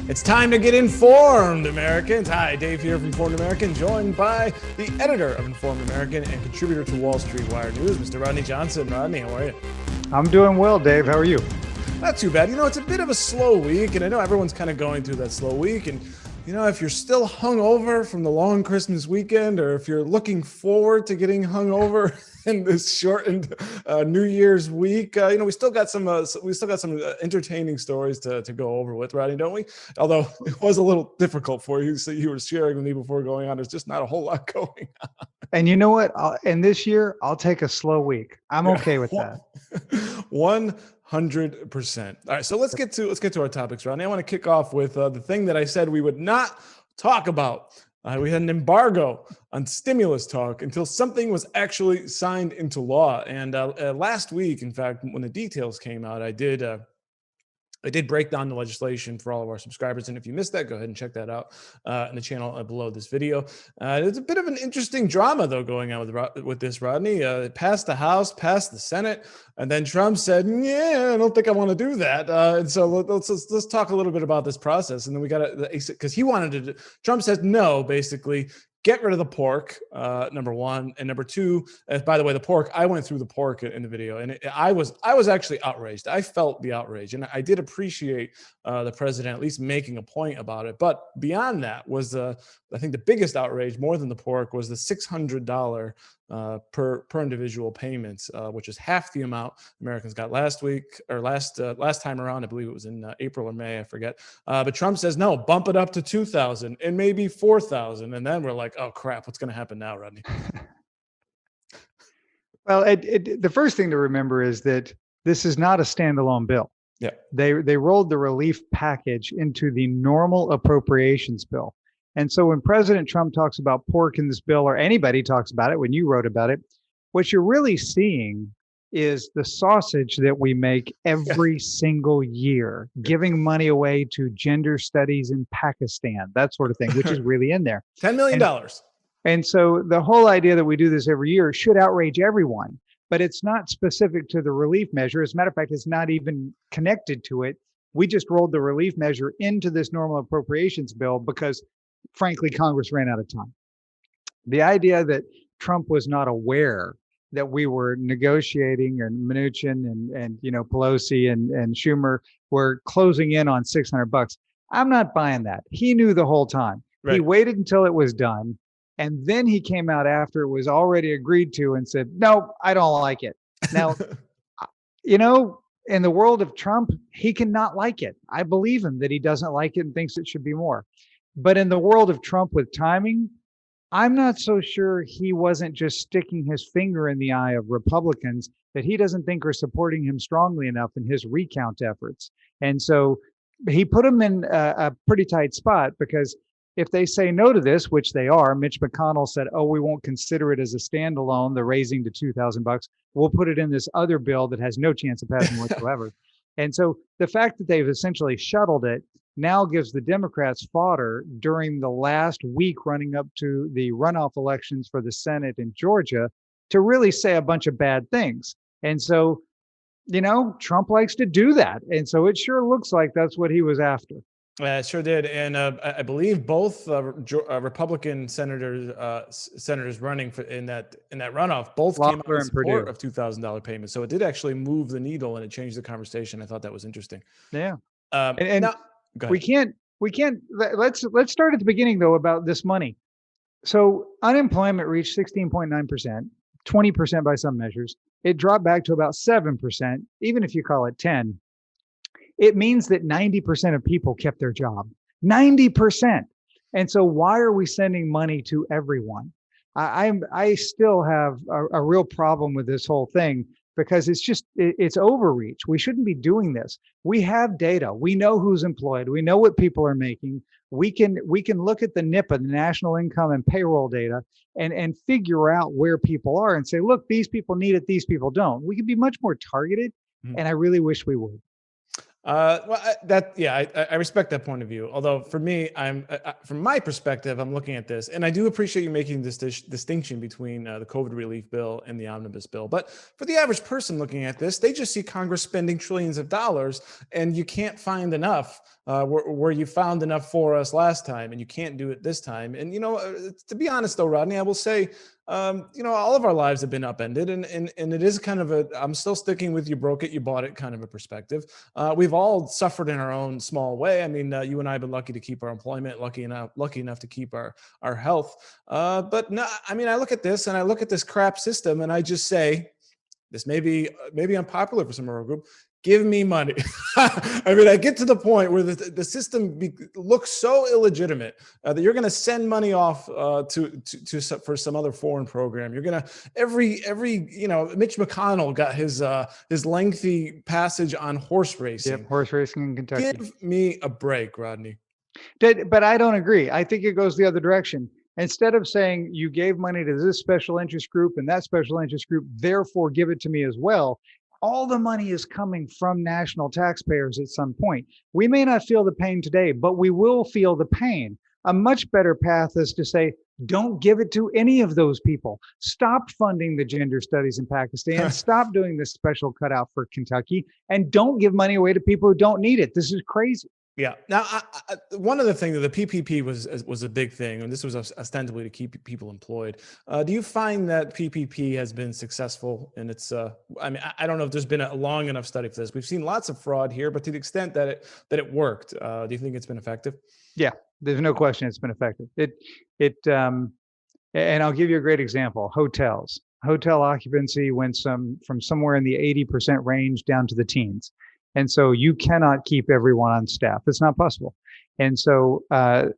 It's time to get informed, Americans. Hi, Dave here from Informed American, joined by the editor of Informed American and contributor to Wall Street Wire News, Mr. Rodney Johnson. Rodney, how are you? I'm doing well, Dave. How are you? Not too bad. It's a bit of a slow week, and I know everyone's kind of going through that slow week. And, if you're still hungover from the long Christmas weekend, or if you're looking forward to getting hungover in this shortened New Year's week, we still got some entertaining stories to go over with, Rodney, don't we? Although it was a little difficult for you, so you were sharing with me before going on. There's just not a whole lot going on. And you know what? And this year, I'll take a slow week. I'm okay with that. 100%. All right, so let's get to our topics, Rodney. I want to kick off with the thing that I said we would not talk about. We had an embargo on stimulus talk until something was actually signed into law. And last week, in fact, when the details came out, I did break down the legislation for all of our subscribers. And if you missed that, go ahead and check that out in the channel below this video. There's a bit of an interesting drama, though, going on with this, Rodney. It passed the House, passed the Senate, and then Trump said, yeah, I don't think I want to do that. And so let's talk a little bit about this process. And then we got to, because Trump says no, basically. Get rid of the pork, number one. And number two, by the way, the pork, I went through the pork in the video, and I was actually outraged. I felt the outrage, and I did appreciate the president at least making a point about it. But beyond that was, I think the biggest outrage, more than the pork, was the $600 per individual payments, which is half the amount Americans got last time around. I believe it was in April or May, I forget. But Trump says, no, bump it up to $2,000 and maybe $4,000. And then we're like, oh crap, what's going to happen now, Rodney? Well, the first thing to remember is that this is not a standalone bill. Yeah. They rolled the relief package into the normal appropriations bill. And so when President Trump talks about pork in this bill, or anybody talks about it, when you wrote about it, what you're really seeing is the sausage that we make every single year, giving money away to gender studies in Pakistan, that sort of thing, which is really in there. $10 million. And so the whole idea that we do this every year should outrage everyone, but it's not specific to the relief measure. As a matter of fact, it's not even connected to it. We just rolled the relief measure into this normal appropriations bill because, frankly, Congress ran out of time. The idea that Trump was not aware that we were negotiating, and Mnuchin and Pelosi and Schumer were closing in on $600, I'm not buying that. He knew the whole time. Right. He waited until it was done, and then he came out after it was already agreed to and said, no, I don't like it. Now, in the world of Trump, he cannot like it. I believe him that he doesn't like it and thinks it should be more. But in the world of Trump with timing, I'm not so sure he wasn't just sticking his finger in the eye of Republicans that he doesn't think are supporting him strongly enough in his recount efforts. And so he put them in a pretty tight spot, because if they say no to this, which they are, Mitch McConnell said, oh, we won't consider it as a standalone, the raising to $2,000. We'll put it in this other bill that has no chance of passing whatsoever. And so the fact that they've essentially shuttled it now gives the Democrats fodder during the last week running up to the runoff elections for the Senate in Georgia to really say a bunch of bad things. And so, Trump likes to do that. And so it sure looks like that's what he was after. It sure did. And I believe both Republican senators running in that runoff both came out in support of $2,000 payments. So it did actually move the needle, and it changed the conversation. I thought that was interesting. Yeah. And now, we can't, let's start at the beginning, though, about this money. So unemployment reached 16.9%, 20% by some measures. It dropped back to about 7%, even if you call it 10. It means that 90% of people kept their job, 90%. And so why are we sending money to everyone? I still have a real problem with this whole thing, because it's overreach. We shouldn't be doing this. We have data. We know who's employed. We know what people are making. We can look at the NIPA, the national income and payroll data, and figure out where people are and say, look, these people need it, these people don't. We can be much more targeted, and I really wish we would. I respect that point of view. Although for me, from my perspective, I'm looking at this, and I do appreciate you making this distinction between the COVID relief bill and the omnibus bill. But for the average person looking at this, they just see Congress spending trillions of dollars, and you can't find enough where you found enough for us last time and you can't do it this time. And, to be honest though, Rodney, I will say, all of our lives have been upended, and it is kind of I'm still sticking with you broke it, you bought it kind of a perspective. We've all suffered in our own small way. I mean, you and I have been lucky to keep our employment, lucky enough to keep our health. But no, I mean, I look at this and I look at this crap system and I just say, this may be unpopular for some of our group. Give me money. I mean, I get to the point where the system looks so illegitimate that you're going to send money off for some other foreign program. You're going to every Mitch McConnell got his lengthy passage on horse racing. Yep, horse racing in Kentucky. Give me a break, Rodney. But I don't agree. I think it goes the other direction. Instead of saying you gave money to this special interest group and that special interest group, therefore give it to me as well. All the money is coming from national taxpayers at some point. We may not feel the pain today, but we will feel the pain. A much better path is to say, don't give it to any of those people. Stop funding the gender studies in Pakistan. Stop doing this special cutout for Kentucky, and don't give money away to people who don't need it. This is crazy. Yeah. Now, one other thing that the PPP was a big thing, and this was ostensibly to keep people employed. Do you find that PPP has been successful in its? I mean, I don't know if there's been a long enough study for this. We've seen lots of fraud here, but to the extent that it worked, do you think it's been effective? Yeah, there's no question it's been effective. And I'll give you a great example. Hotels. Hotel occupancy went from somewhere in the 80% range down to the teens. And so you cannot keep everyone on staff. It's not possible. And so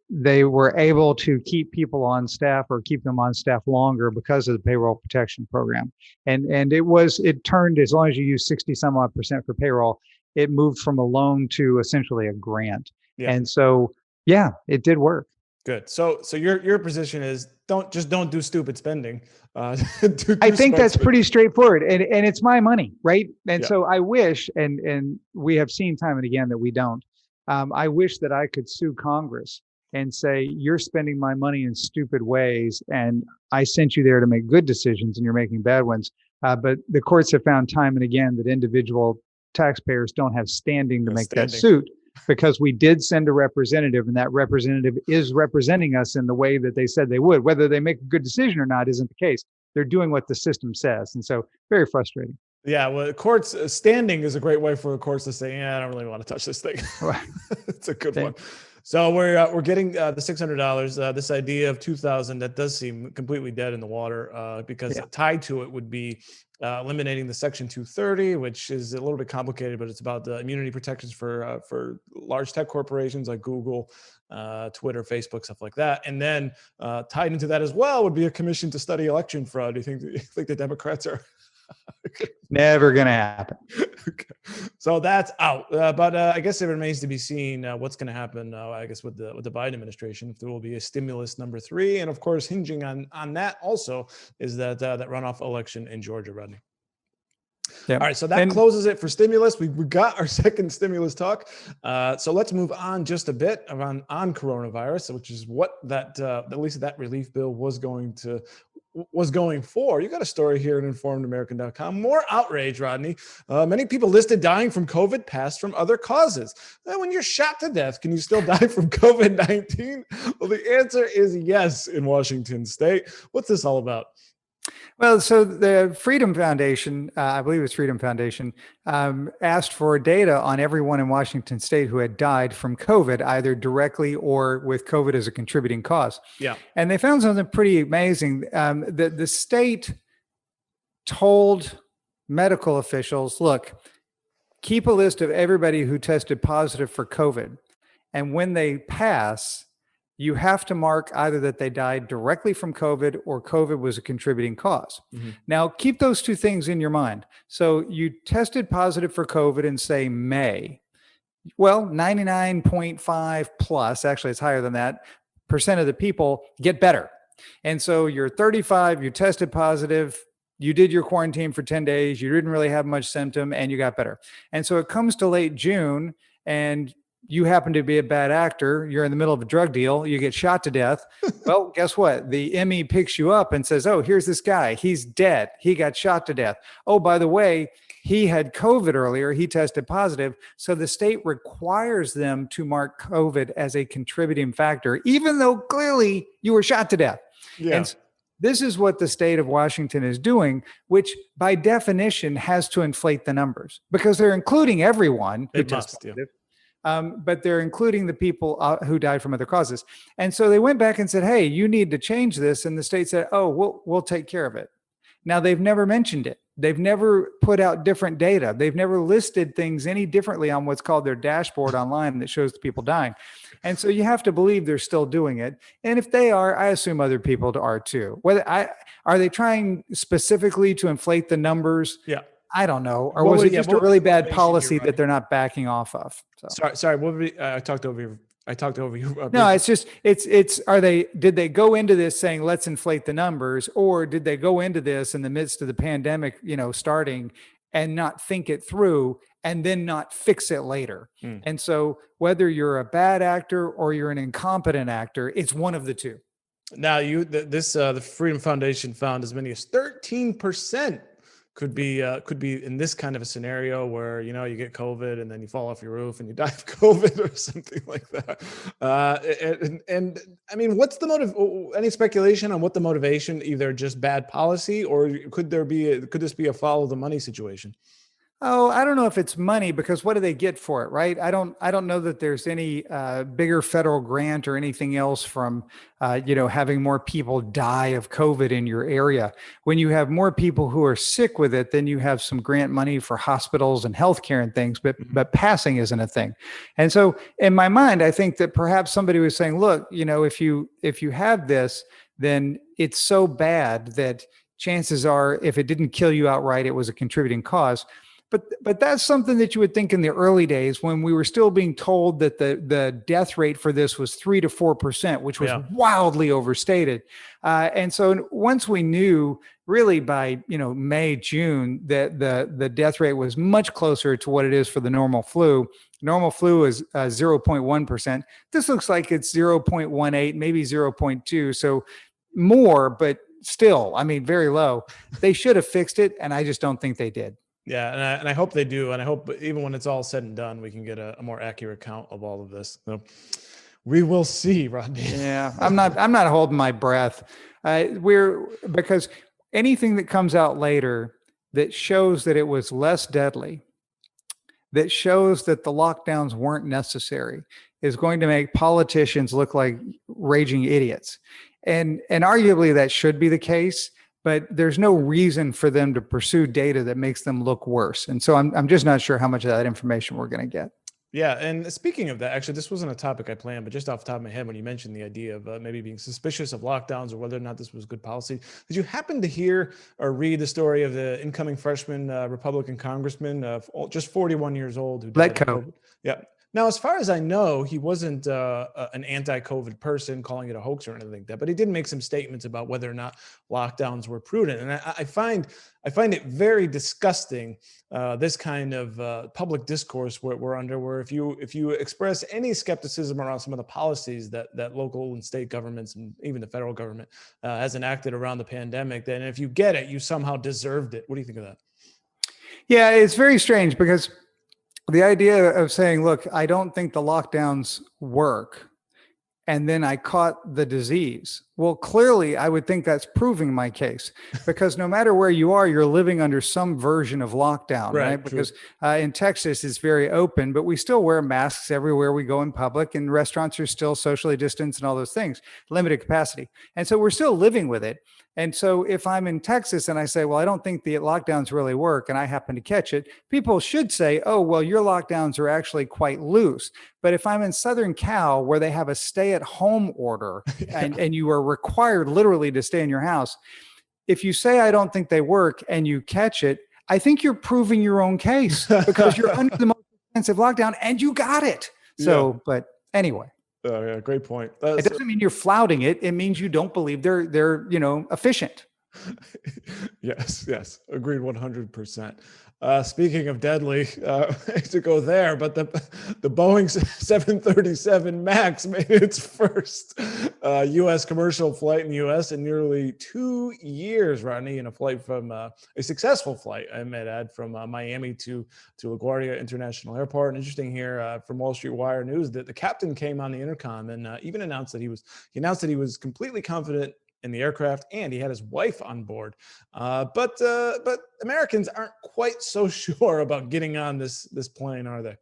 they were able to keep people on staff or keep them on staff longer because of the payroll protection program. And it turned, as long as you use 60 some odd % for payroll, it moved from a loan to essentially a grant. Yeah. And so, yeah, it did work. Good. So your position is don't do stupid spending. I think that's pretty straightforward, and it's my money, right? And so I wish, and we have seen time and again that we don't. I wish that I could sue Congress and say, you're spending my money in stupid ways, and I sent you there to make good decisions, and you're making bad ones. But the courts have found time and again that individual taxpayers don't have standing to make that suit. Because we did send a representative, and that representative is representing us in the way that they said they would. Whether they make a good decision or not isn't the case. They're doing what the system says. And so very frustrating. Yeah, well, courts standing is a great way for the courts to say, I don't really want to touch this thing. It's a good one. So we're getting the $600. This idea of $2,000, that does seem completely dead in the water because tied to it would be eliminating the Section 230, which is a little bit complicated, but it's about the immunity protections for large tech corporations like Google, Twitter, Facebook, stuff like that. And then tied into that as well would be a commission to study election fraud. Do you think the Democrats are? Never going to happen. Okay. So that's out. But I guess it remains to be seen what's going to happen, I guess, with the Biden administration, if there will be a stimulus number 3. And of course, hinging on that also is that runoff election in Georgia, Rodney. Yep. All right. So that closes it for stimulus. We got our second stimulus talk. So let's move on just a bit on coronavirus, which is what at least that relief bill was going for. You got a story here at informedamerican.com. More outrage, Rodney. Many people listed dying from COVID passed from other causes. When you're shot to death, can you still die from COVID-19? Well, the answer is yes in Washington state. What's this all about? Well, so the Freedom Foundation, I believe it's Freedom Foundation, asked for data on everyone in Washington state who had died from COVID, either directly or with COVID as a contributing cause. Yeah. And they found something pretty amazing. The state told medical officials, look, keep a list of everybody who tested positive for COVID. And when they pass, you have to mark either that they died directly from COVID or COVID was a contributing cause. Mm-hmm. Now, keep those two things in your mind. So you tested positive for COVID in, say, May. Well, 99.5 plus, actually it's higher than that, % of the people get better. And so you're 35, you tested positive, you did your quarantine for 10 days, you didn't really have much symptom, and you got better. And so it comes to late June, and you happen to be a bad actor, you're in the middle of a drug deal, you get shot to death. Well, guess what? The ME picks you up and says, oh, here's this guy. He's dead. He got shot to death. Oh, by the way, he had COVID earlier. He tested positive. So the state requires them to mark COVID as a contributing factor, even though clearly you were shot to death. Yeah. And this is what the state of Washington is doing, which by definition has to inflate the numbers because they're including everyone who tested positive. But they're including the people who died from other causes. And so they went back and said, hey, you need to change this. And the state said, oh, we'll take care of it. Now, they've never mentioned it. They've never put out different data. They've never listed things any differently on what's called their dashboard online that shows the people dying. And so you have to believe they're still doing it. And if they are, I assume other people are too. Are they trying specifically to inflate the numbers? Yeah. I don't know. Or was it just a really bad policy that they're not backing off of? So. Sorry. What would be, I talked over you. No, it's just, did they go into this saying, let's inflate the numbers, or did they go into this in the midst of the pandemic, starting and not think it through and then not fix it later? And so whether you're a bad actor or you're an incompetent actor, it's one of the two. Now the Freedom Foundation found as many as 13% could be in this kind of a scenario where, you get COVID and then you fall off your roof and you die of COVID or something like that. And I mean, what's the motive? Any speculation on what the motivation, either just bad policy or could this be a follow the money situation? Oh, I don't know if it's money, because what do they get for it, right? I don't know that there's any bigger federal grant or anything else from, having more people die of COVID in your area. When you have more people who are sick with it, then you have some grant money for hospitals and healthcare and things, but passing isn't a thing. And so in my mind, I think that perhaps somebody was saying, look, if you have this, then it's so bad that chances are, if it didn't kill you outright, it was a contributing cause. But that's something that you would think in the early days when we were still being told that the death rate for this was 3 to 4%, which was wildly overstated. And so once we knew really by, May, June, that the death rate was much closer to what it is for the normal flu. Normal flu is 0.1%. This looks like it's 0.18, maybe 0.2. So more, but still, very low. They should have fixed it. And I just don't think they did. Yeah, and I hope they do, and I hope even when it's all said and done, we can get a more accurate count of all of this. So we will see, Rodney. Yeah, I'm not holding my breath. Because anything that comes out later that shows that it was less deadly, that shows that the lockdowns weren't necessary, is going to make politicians look like raging idiots, and arguably that should be the case. But there's no reason for them to pursue data that makes them look worse. And so I'm just not sure how much of that information we're going to get. Yeah. And speaking of that, actually, this wasn't a topic I planned, but just off the top of my head, when you mentioned the idea of maybe being suspicious of lockdowns or whether or not this was good policy, did you happen to hear or read the story of the incoming freshman Republican congressman, just 41 years old, who died of COVID? Yeah. Now, as far as I know, he wasn't an anti-COVID person calling it a hoax or anything like that, but he did make some statements about whether or not lockdowns were prudent. And I find it very disgusting, this kind of public discourse we're under, where if you express any skepticism around some of the policies that local and state governments and even the federal government has enacted around the pandemic, then if you get it, you somehow deserved it. What do you think of that? Yeah, it's very strange, because the idea of saying, look, I don't think the lockdowns work, and then I caught the disease. Well, clearly, I would think that's proving my case, because no matter where you are, you're living under some version of lockdown, right? Because in Texas, it's very open, but we still wear masks everywhere we go in public, and restaurants are still socially distanced and all those things, limited capacity. And so we're still living with it. And so if I'm in Texas and I say, well, I don't think the lockdowns really work, and I happen to catch it, people should say, oh, well, your lockdowns are actually quite loose. But if I'm in Southern Cal, where they have a stay-at-home order and you are required literally to stay in your house, if you say, I don't think they work, and you catch it, I think you're proving your own case, because you're under the most expensive lockdown and you got it. So, But anyway. Oh, yeah, great point. It doesn't mean you're flouting it. It means you don't believe they're efficient. Yes, agreed 100%. Speaking of deadly, to go there, but the Boeing 737 MAX made its first U.S. commercial flight in the U.S. in nearly 2 years, Rodney, in a flight from a successful flight, I might add, from Miami to LaGuardia International Airport. And interesting here from Wall Street Wire News that the captain came on the intercom and even announced that he was completely confident in the aircraft, and he had his wife on board. But Americans aren't quite so sure about getting on this plane, are they?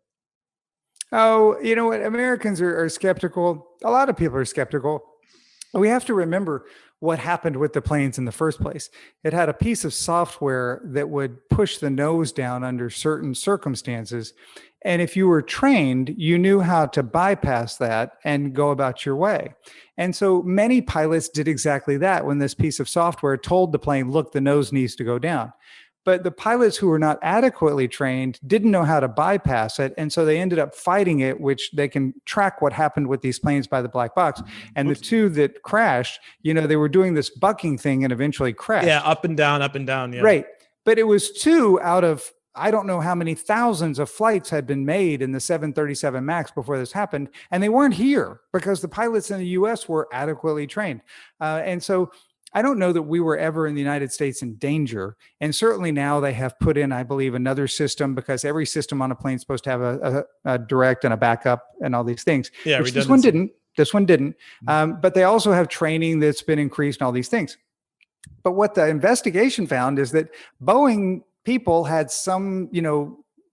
Oh, you know what? Americans are skeptical. A lot of people are skeptical. We have to remember what happened with the planes in the first place. It had a piece of software that would push the nose down under certain circumstances. And if you were trained, you knew how to bypass that and go about your way. And so many pilots did exactly that when this piece of software told the plane, look, the nose needs to go down. But the pilots who were not adequately trained didn't know how to bypass it. And so they ended up fighting it, which they can track what happened with these planes by the black box. And the two that crashed, they were doing this bucking thing and eventually crashed. Yeah, up and down. Yeah. Right. But it was two out of, I don't know how many thousands of flights had been made in the 737 MAX before this happened. And they weren't here because the pilots in the US were adequately trained. And so I don't know that we were ever in the United States in danger. And certainly now they have put in, I believe, another system, because every system on a plane is supposed to have a direct and a backup and all these things. Yeah, which this one didn't. But they also have training that's been increased and all these things. But what the investigation found is that Boeing people had some,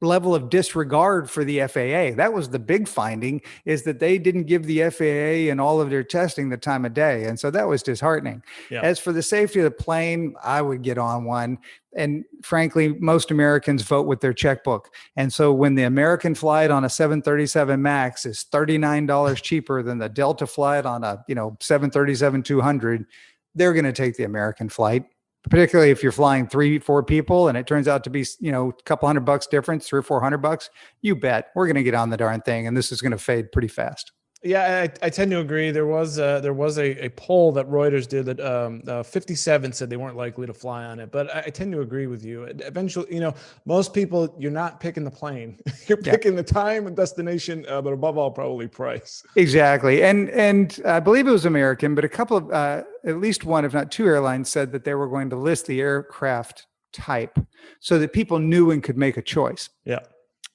level of disregard for the FAA. That was the big finding, is that they didn't give the FAA and all of their testing the time of day. And so that was disheartening. Yeah. As for the safety of the plane, I would get on one. And frankly, most Americans vote with their checkbook. And so when the American flight on a 737 MAX is $39 cheaper than the Delta flight on a, 737-200, they're going to take the American flight. Particularly if you're flying 3-4 people and it turns out to be, a couple $100 difference, $300 or $400, you bet we're going to get on the darn thing. And this is going to fade pretty fast. Yeah, I tend to agree. There was a poll that Reuters did that 57 said they weren't likely to fly on it. But I tend to agree with you. Eventually, most people, you're not picking the plane. You're picking the time and destination, but above all, probably price. Exactly. And I believe it was American, but a couple of, at least one, if not two airlines said that they were going to list the aircraft type so that people knew and could make a choice. Yeah.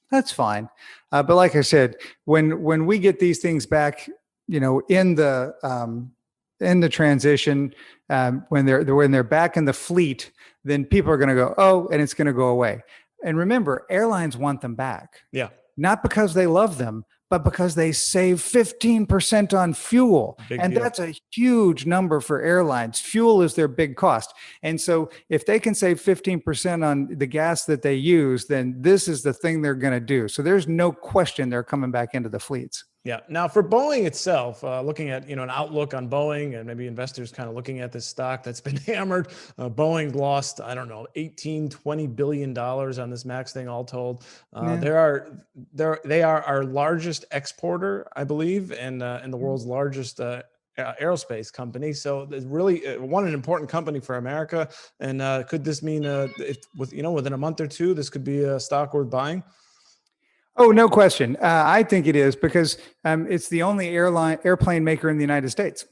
That's fine. But like I said, when we get these things back, in the transition, when they're back in the fleet, then people are going to go, oh, and it's going to go away. And remember, airlines want them back. Yeah. Not because they love them, but because they save 15% on fuel. And that's a huge number for airlines. Fuel is their big cost. And so if they can save 15% on the gas that they use, then this is the thing they're going to do. So there's no question they're coming back into the fleets. Yeah. Now for Boeing itself, looking at, an outlook on Boeing and maybe investors kind of looking at this stock that's been hammered. Boeing lost, I don't know, $20 billion on this MAX thing all told. They are our largest exporter, I believe, and the world's largest aerospace company. So it's really an important company for America. And could this mean within a month or two, this could be a stock worth buying? Oh, no question. I think it is, because it's the only airplane maker in the United States.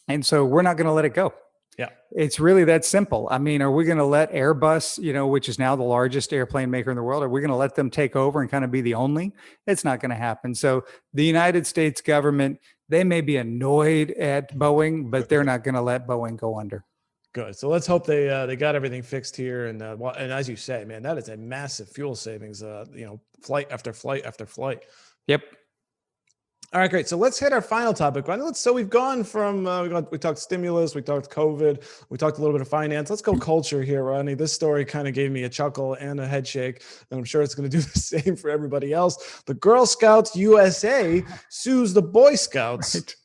And so we're not going to let it go. Yeah. It's really that simple. I mean, are we going to let Airbus, which is now the largest airplane maker in the world, are we going to let them take over and kind of be the only? It's not going to happen. So the United States government, they may be annoyed at Boeing, but they're not going to let Boeing go under. Good. So let's hope they got everything fixed here. And as you say, man, that is a massive fuel savings, flight after flight after flight. Yep. All right, great. So let's hit our final topic. So we've gone from, we talked stimulus, we talked COVID, we talked a little bit of finance. Let's go culture here, Rodney. This story kind of gave me a chuckle and a head shake, and I'm sure it's going to do the same for everybody else. The Girl Scouts USA sues the Boy Scouts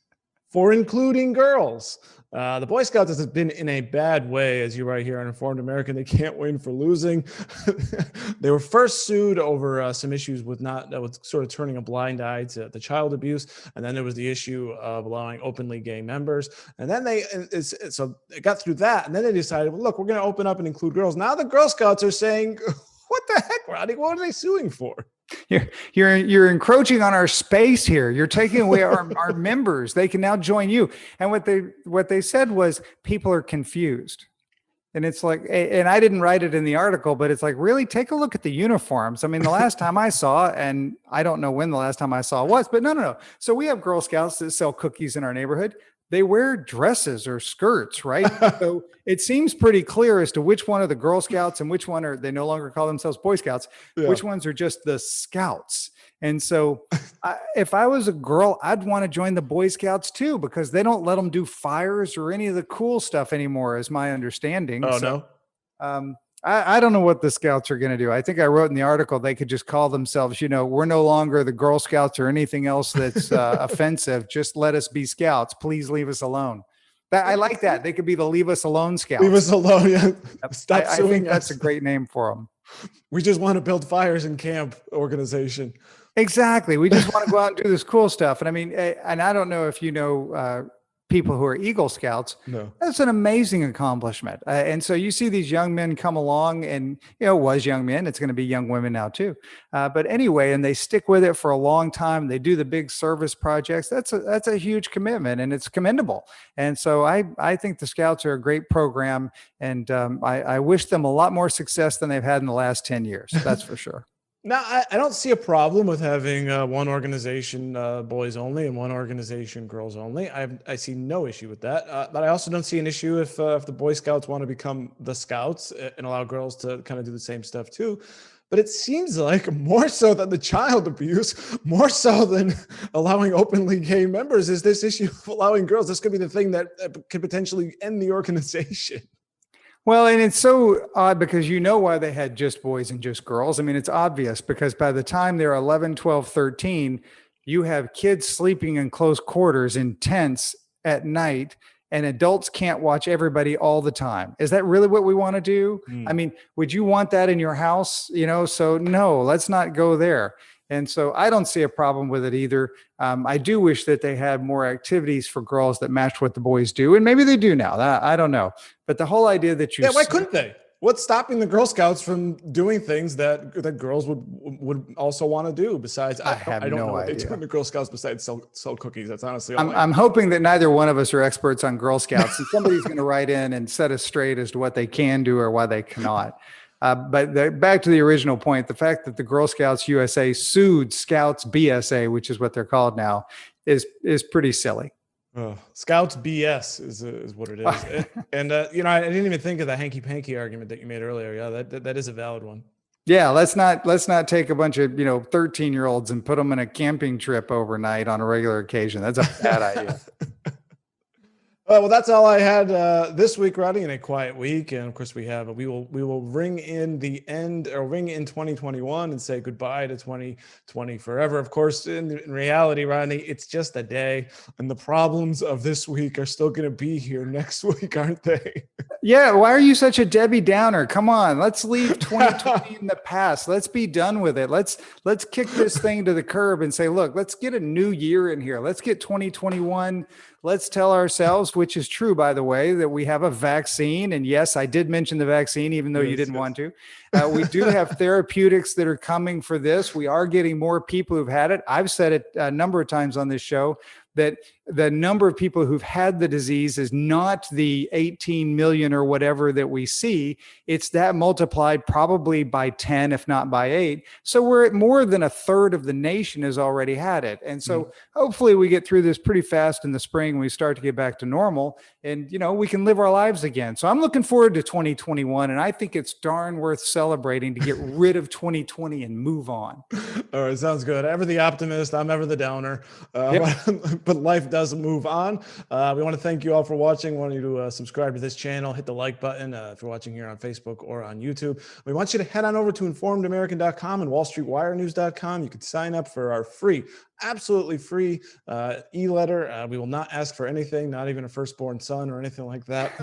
for including girls. The Boy Scouts has been in a bad way, as you write here on Informed American. They can't win for losing. They were first sued over some issues with that was sort of turning a blind eye to the child abuse, and then there was the issue of allowing openly gay members. And then so it got through that, and then they decided, well, look, we're going to open up and include girls. Now the Girl Scouts are saying, what the heck, Rodney? What are they suing for? You're encroaching on our space here. You're taking away our members. They can now join you. And what they said was people are confused. And it's like, and I didn't write it in the article, but it's like, really take a look at the uniforms. I mean, the last time I saw, and I don't know when the last time I saw was, but no. So we have Girl Scouts that sell cookies in our neighborhood. They wear dresses or skirts, right? So it seems pretty clear as to which one are the Girl Scouts and which one are, they no longer call themselves Boy Scouts, which ones are just the Scouts. And so if I was a girl, I'd want to join the Boy Scouts too, because they don't let them do fires or any of the cool stuff anymore, is my understanding. Oh, so, no? I don't know what the Scouts are going to do. I think I wrote in the article, they could just call themselves, we're no longer the Girl Scouts or anything else that's offensive. Just let us be Scouts. Please leave us alone. I like that. They could be the Leave Us Alone Scouts. Leave us alone. Yeah. Stop suing. I think that's a great name for them. We just want to build fires in camp organization. Exactly. We just want to go out and do this cool stuff. And I mean, and I don't know if you know people who are Eagle Scouts. No. That's an amazing accomplishment. And so you see these young men come along, and it was young men. It's going to be young women now too. But anyway, and they stick with it for a long time. They do the big service projects. That's a huge commitment, and it's commendable. And so I think the Scouts are a great program, and I wish them a lot more success than they've had in the last 10 years. That's for sure. Now, I don't see a problem with having one organization boys only and one organization girls only. I see no issue with that. But I also don't see an issue if the Boy Scouts want to become the Scouts and allow girls to kind of do the same stuff too. But it seems like more so than the child abuse, more so than allowing openly gay members, is this issue of allowing girls. This could be the thing that could potentially end the organization. Well, and it's so odd because you know why they had just boys and just girls. I mean, it's obvious because by the time they're 11, 12, 13, you have kids sleeping in close quarters in tents at night, and adults can't watch everybody all the time. Is that really what we want to do? I mean, would you want that in your house? So no, let's not go there. And so I don't see a problem with it either. I do wish that they had more activities for girls that match what the boys do. And maybe they do now. I don't know. But the whole idea that why couldn't they? What's stopping the Girl Scouts from doing things that girls would also want to do? Besides, I don't know what they do in the Girl Scouts besides sell cookies. That's honestly all I'm hoping that neither one of us are experts on Girl Scouts, and somebody's going to write in and set us straight as to what they can do or why they cannot. But back to the original point, the fact that the Girl Scouts USA sued Scouts BSA, which is what they're called now, is pretty silly. Scouts BS is what it is. And I didn't even think of the hanky panky argument that you made earlier. Yeah, that is a valid one. Yeah, let's not take a bunch of 13-year-olds and put them in a camping trip overnight on a regular occasion. That's a bad idea. Well, that's all I had this week, Rodney, in a quiet week. And of course we will ring in the end, or ring in 2021 and say goodbye to 2020 forever. Of course, in reality, Rodney, it's just a day, and the problems of this week are still going to be here next week, aren't they? Yeah. Why are you such a Debbie Downer? Come on, let's leave 2020 in the past. Let's be done with it. Let's kick this thing to the curb and say, look, let's get a new year in here. Let's get 2021. Let's tell ourselves, which is true, by the way, that we have a vaccine. And yes, I did mention the vaccine, even though you didn't want to. We do have therapeutics that are coming for this. We are getting more people who've had it. I've said it a number of times on this show that the number of people who've had the disease is not the 18 million or whatever that we see. It's that multiplied probably by 10, if not by 8. So we're at more than a third of the nation has already had it. And so hopefully we get through this pretty fast in the spring when we start to get back to normal, and we can live our lives again. So I'm looking forward to 2021, and I think it's darn worth celebrating to get rid of 2020 and move on. All right, sounds good. Ever the optimist, I'm ever the downer. But life does move on. We want to thank you all for watching. We want you to subscribe to this channel, hit the like button if you're watching here on Facebook or on YouTube. We want you to head on over to informedamerican.com and wallstreetwirenews.com. You can sign up for our free absolutely free e-letter. We will not ask for anything, not even a firstborn son or anything like that.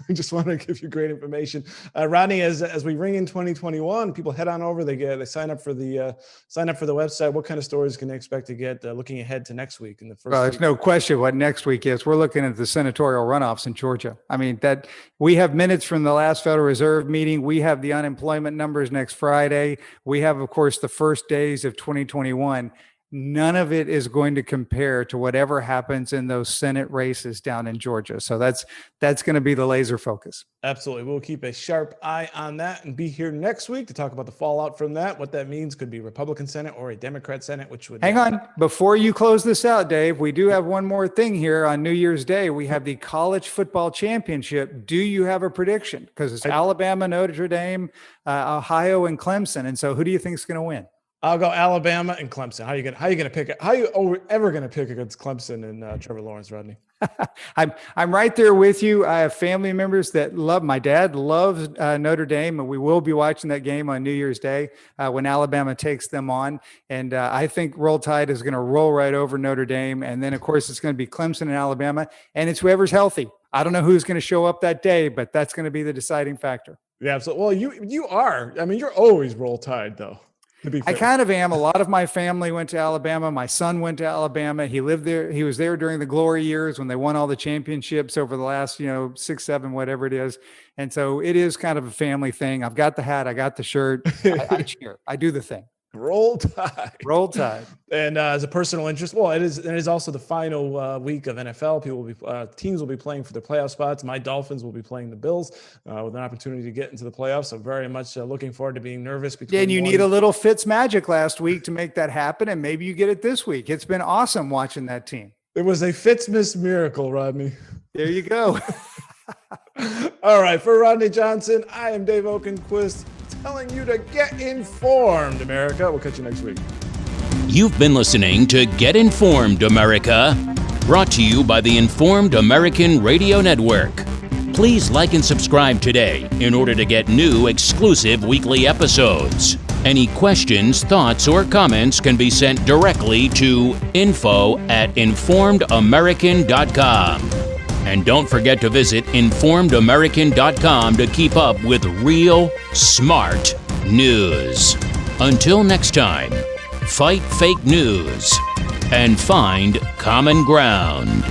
We just want to give you great information. Rodney, as we ring in 2021, people head on over. They sign up for the website. What kind of stories can they expect to get looking ahead to next week in the first? Well, there's no question what next week is. We're looking at the senatorial runoffs in Georgia. I mean, that we have minutes from the last Federal Reserve meeting. We have the unemployment numbers next Friday. We have, of course, the first days of 2021. None of it is going to compare to whatever happens in those Senate races down in Georgia. So that's going to be the laser focus. Absolutely. We'll keep a sharp eye on that and be here next week to talk about the fallout from that. What that means could be Republican Senate or a Democrat Senate, which would... Hang on. Before you close this out, Dave, we do have one more thing here on New Year's Day. We have the college football championship. Do you have a prediction? Because it's Alabama, Notre Dame, Ohio, and Clemson. And so who do you think is going to win? I'll go Alabama and Clemson. How are you gonna pick it? How are you ever gonna pick against Clemson and Trevor Lawrence, Rodney? I'm right there with you. I have family members that love. My dad loves Notre Dame, and we will be watching that game on New Year's Day when Alabama takes them on. And I think Roll Tide is going to roll right over Notre Dame, and then of course it's going to be Clemson and Alabama, and it's whoever's healthy. I don't know who's going to show up that day, but that's going to be the deciding factor. Yeah, absolutely. Well, you are. I mean, you're always Roll Tide, though. I kind of am. A lot of my family went to Alabama. My son went to Alabama. He lived there. He was there during the glory years when they won all the championships over the last, 6, 7, whatever it is. And so it is kind of a family thing. I've got the hat. I got the shirt. I cheer. I do the thing. Roll Tide. Roll Tide. And as a personal interest, well, it is also the final week of NFL. Teams will be playing for their playoff spots. My Dolphins will be playing the Bills with an opportunity to get into the playoffs. So very much looking forward to being nervous. And you need a little Fitz magic last week to make that happen, and maybe you get it this week. It's been awesome watching that team. It was a Fitz-miss miracle, Rodney. There you go. All right, for Rodney Johnson, I am Dave Oakenquist, telling you to get informed, America. We'll catch you next week. You've been listening to Get Informed, America, brought to you by the Informed American Radio Network. Please like and subscribe today in order to get new exclusive weekly episodes. Any questions, thoughts, or comments can be sent directly to info@informedamerican.com. And don't forget to visit informedamerican.com to keep up with real, smart news. Until next time, fight fake news and find common ground.